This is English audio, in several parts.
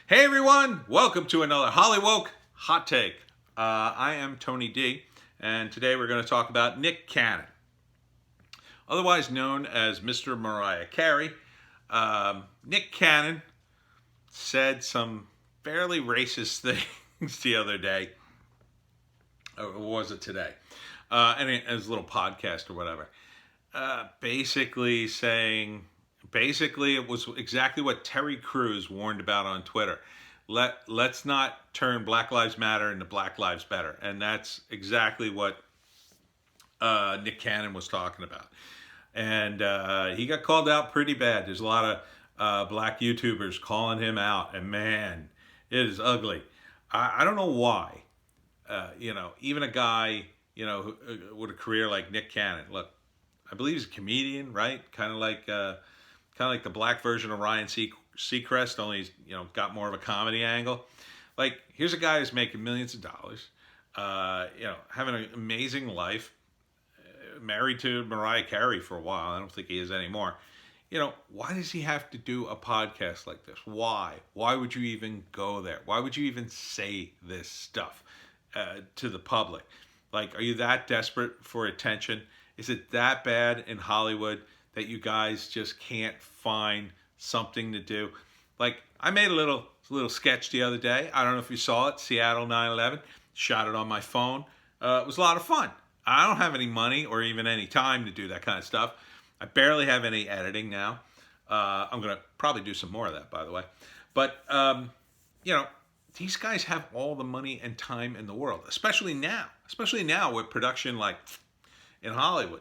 Hey everyone, welcome to another Hollywoke Hot Take. I am Tony D, and today we're going to talk about Nick Cannon, otherwise known as Mr. Mariah Carey. Nick Cannon said some fairly racist things the other day, or was it today? And it was a little podcast or whatever. Basically it was exactly what Terry Crews warned about on Twitter. Let's not turn Black Lives Matter into Black Lives Better. And that's exactly what Nick Cannon was talking about. And he got called out pretty bad. There's a lot of black YouTubers calling him out. And man, it is ugly. I don't know why. Even a guy, with a career like Nick Cannon. Look, I believe he's a comedian, right? Kind of like the black version of Ryan Seacrest, only he's got more of a comedy angle. Like, here's a guy who's making millions of dollars, having an amazing life, married to Mariah Carey for a while. I don't think he is anymore. Why does he have to do a podcast like this? Why? Why would you even go there? Why would you even say this stuff to the public? Like, are you that desperate for attention? Is it that bad in Hollywood that you guys just can't find something to do? Like, I made a little sketch the other day. I don't know if you saw it. Seattle 9/11. Shot it on my phone. It was a lot of fun. I don't have any money or even any time to do that kind of stuff. I barely have any editing now. I'm going to probably do some more of that, by the way. But, these guys have all the money and time in the world, especially now with production like in Hollywood.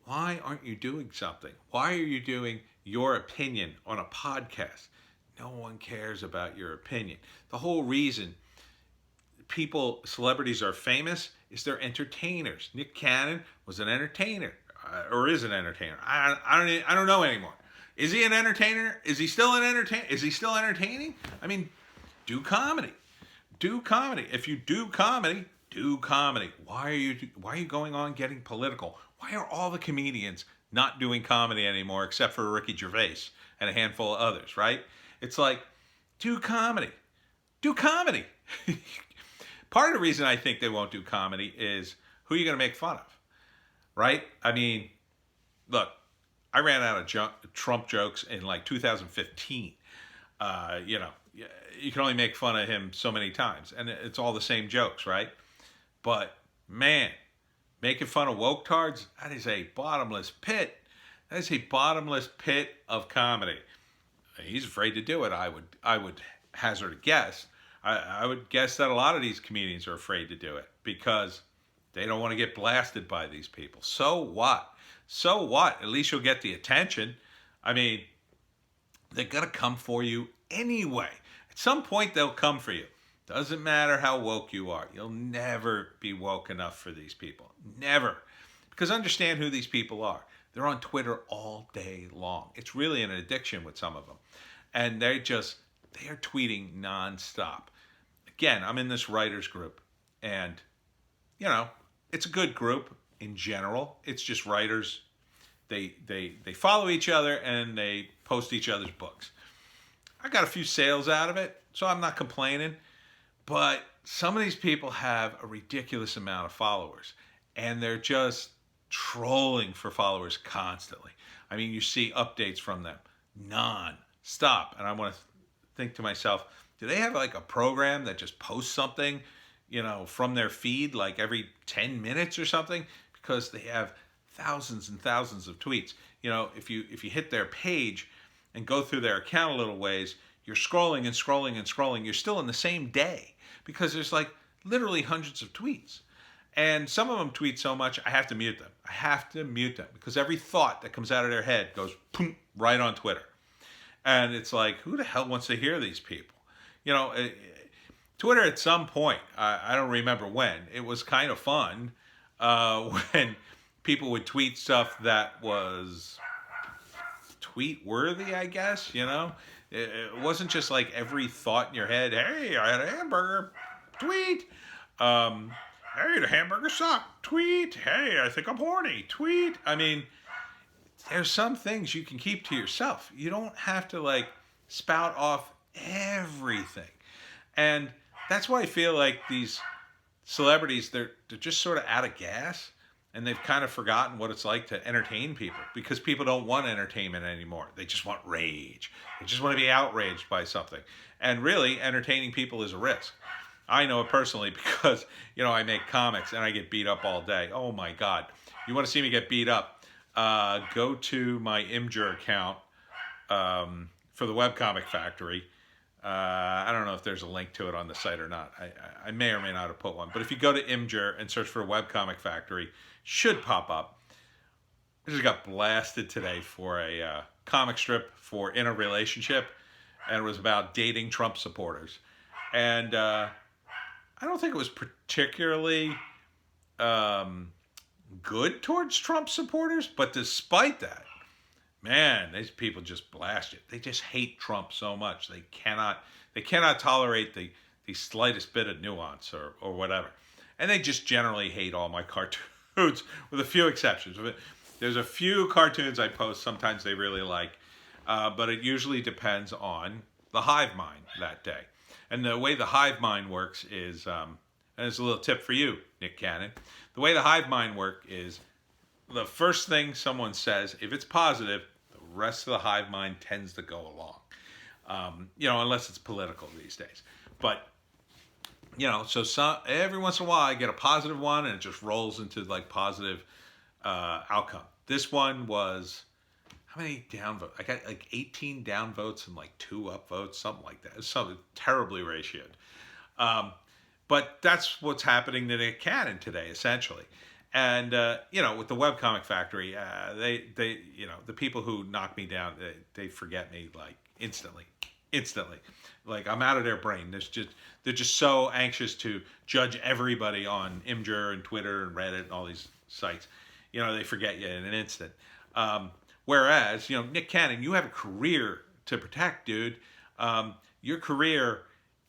Why aren't you doing something? Why are you doing your opinion on a podcast? No one cares about your opinion. The whole reason celebrities are famous is they're entertainers. Nick Cannon was an entertainer, or is an entertainer. I don't know anymore. Is he an entertainer? Is he still an entertainer? Is he still entertaining? I mean, do comedy. Do comedy. If you do comedy, do comedy. Why are you going on getting political? Why are all the comedians not doing comedy anymore except for Ricky Gervais and a handful of others, right? It's like, do comedy. Do comedy. Part of the reason I think they won't do comedy is who are you going to make fun of, right? I mean, look, I ran out of Trump jokes in like 2015. You can only make fun of him so many times, and it's all the same jokes, right? But man, making fun of woke tards, that is a bottomless pit. That is a bottomless pit of comedy. He's afraid to do it. I would hazard a guess. I would guess that a lot of these comedians are afraid to do it because they don't want to get blasted by these people. So what? So what? At least you'll get the attention. I mean, they're going to come for you anyway. At some point, they'll come for you. Doesn't matter how woke you are. You'll never be woke enough for these people. Never. Because understand who these people are. They're on Twitter all day long. It's really an addiction with some of them. And they are tweeting nonstop. Again, I'm in this writers group. And, it's a good group in general. It's just writers. They follow each other and they post each other's books. I got a few sales out of it, so I'm not complaining. But some of these people have a ridiculous amount of followers, and they're just trolling for followers constantly. I mean, you see updates from them non-stop. And I want to think to myself, do they have like a program that just posts something, from their feed like every 10 minutes or something? Because they have thousands and thousands of tweets. If you hit their page and go through their account a little ways, you're scrolling and scrolling and scrolling. You're still in the same day because there's like literally hundreds of tweets. And some of them tweet so much, I have to mute them. I have to mute them because every thought that comes out of their head goes boom, right on Twitter. And it's like, who the hell wants to hear these people? Twitter at some point, I don't remember when, it was kind of fun when people would tweet stuff that was tweet worthy, I guess, It wasn't just like every thought in your head, hey, I had a hamburger, tweet. Hey, the hamburger sucked, tweet. Hey, I think I'm horny, tweet. I mean, there's some things you can keep to yourself. You don't have to like spout off everything. And that's why I feel like these celebrities, they're just sort of out of gas, and they've kind of forgotten what it's like to entertain people, because people don't want entertainment anymore. They just want rage. They just want to be outraged by something. And really, entertaining people is a risk. I know it personally because, I make comics and I get beat up all day. Oh my God. You want to see me get beat up? Go to my Imgur account for the Webcomic Factory. I don't know if there's a link to it on the site or not. I may or may not have put one. But if you go to Imgur and search for Webcomic Factory, should pop up. I just got blasted today for a comic strip for In a Relationship, and it was about dating Trump supporters. And I don't think it was particularly good towards Trump supporters, but despite that, man, these people just blast it. They just hate Trump so much. They cannot tolerate the slightest bit of nuance or whatever. And they just generally hate all my cartoons, with a few exceptions. There's a few cartoons I post sometimes they really like, but it usually depends on the hive mind that day. And the way the hive mind works is, and it's a little tip for you, Nick Cannon. The way the hive mind works is, the first thing someone says, if it's positive, the rest of the hive mind tends to go along. Unless it's political these days. But, so every once in a while I get a positive one and it just rolls into like positive outcome. This one was, how many downvotes? I got like 18 downvotes and like 2 upvotes, something like that. It's something terribly ratioed. But that's what's happening to Nick Cannon today, essentially. And, with the Webcomic Factory, they the people who knock me down, they forget me like instantly. Like, I'm out of their brain. They're just so anxious to judge everybody on Imgur and Twitter and Reddit and all these sites. They forget you in an instant. Whereas, Nick Cannon, you have a career to protect, dude. Your career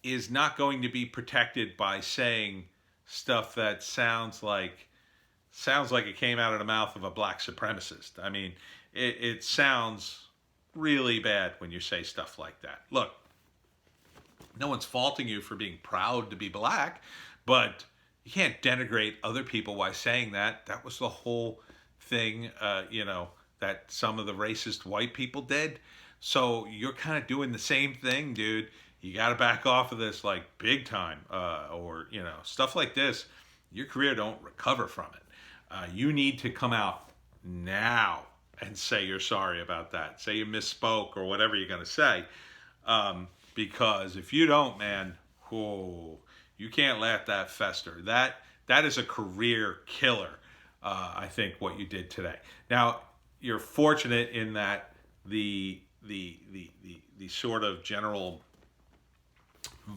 is not going to be protected by saying stuff that sounds like it came out of the mouth of a black supremacist. I mean, it sounds really bad when you say stuff like that. Look, no one's faulting you for being proud to be black, but you can't denigrate other people by saying that. That was the whole thing, that some of the racist white people did. So you're kind of doing the same thing, dude. You got to back off of this like big time, or stuff like this. Your career don't recover from it. You need to come out now and say you're sorry about that. Say you misspoke or whatever you're going to say. Because if you don't, man, you can't let that fester. That is a career killer, I think, what you did today. Now, you're fortunate in that the sort of general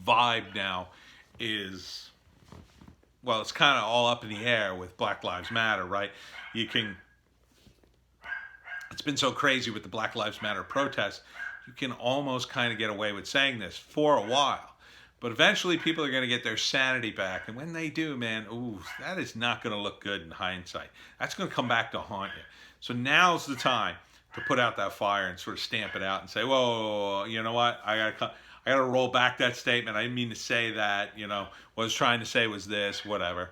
vibe now is, well, it's kind of all up in the air with Black Lives Matter, right? It's been so crazy with the Black Lives Matter protests, you can almost kind of get away with saying this for a while. But eventually people are going to get their sanity back. And when they do, man, that is not going to look good in hindsight. That's going to come back to haunt you. So now's the time to put out that fire and sort of stamp it out and say, whoa, you know what? I got to roll back that statement. I didn't mean to say that, what I was trying to say was this, whatever.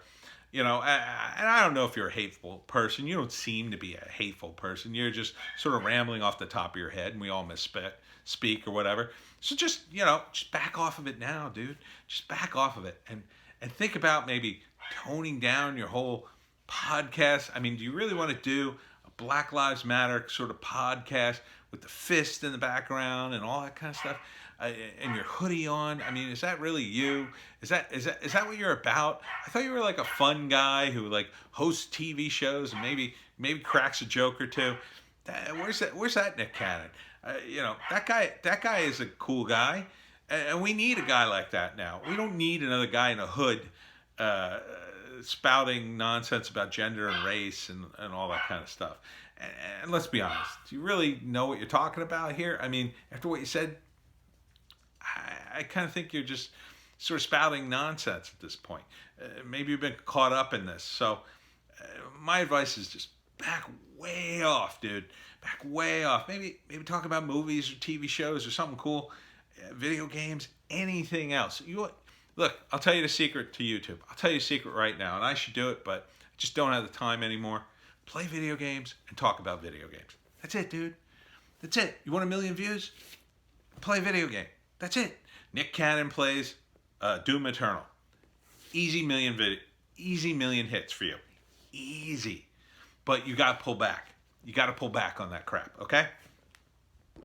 And I don't know if you're a hateful person. You don't seem to be a hateful person. You're just sort of rambling off the top of your head, and we all misspeak or whatever. So just back off of it now, dude. Just back off of it and think about maybe toning down your whole podcast. I mean, do you really want to do a Black Lives Matter sort of podcast with the fist in the background and all that kind of stuff? And your hoodie on? I mean, is that really you? Is that what you're about? I thought you were like a fun guy who like hosts TV shows and maybe cracks a joke or two. Where's that Nick Cannon? That guy is a cool guy, and we need a guy like that now. We don't need another guy in a hood spouting nonsense about gender and race and all that kind of stuff. And let's be honest, do you really know what you're talking about here? I mean, after what you said, I kind of think you're just sort of spouting nonsense at this point. Maybe you've been caught up in this. So my advice is just back way off, dude. Back way off. Maybe talk about movies or TV shows or something cool. video games, anything else. Look, I'll tell you the secret to YouTube. I'll tell you a secret right now, and I should do it, but I just don't have the time anymore. Play video games and talk about video games. That's it, dude. That's it. You want 1 million views? Play a video game. That's it. Nick Cannon plays Doom Eternal. Easy million hits for you. Easy. But you got to pull back. You got to pull back on that crap, okay?